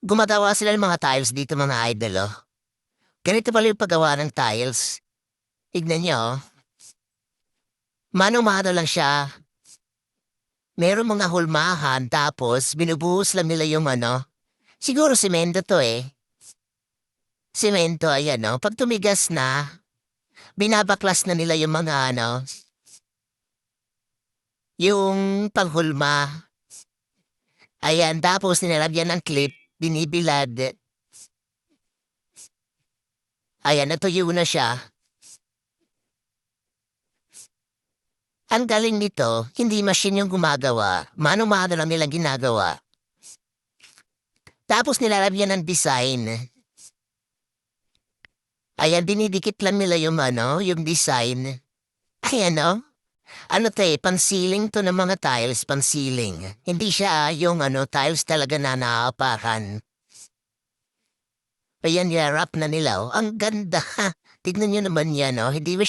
Gumagawa sila ng mga tiles dito mga idol, oh. Ganito pala yung paggawa ng tiles. Tignan niyo, oh. Mano-mano lang siya. Merong mga hulmahan tapos binubuhos lang nila yung ano. Siguro semento to eh. Semento, ayan oh. Pag tumigas na, binabaklas na nila yung mga ano, yung panghulma. Ayan, tapos nilalagyan ng clip, binibilad. Ayan, natuyo na siya. Ang galing nito, hindi machine yung gumagawa. Mano-mano lang nilang ginagawa. Tapos nilalagyan ng design. Ayan, dinidikit lang nila yung ano, yung design. Ayan oh. Ano to eh, pansiling to ng mga tiles, pansiling. Hindi siya yung ano, tiles talaga na naapakan. Ayan, yarap na nila oh. Ang ganda ha. Tignan nyo naman yan oh. Hindi ba siya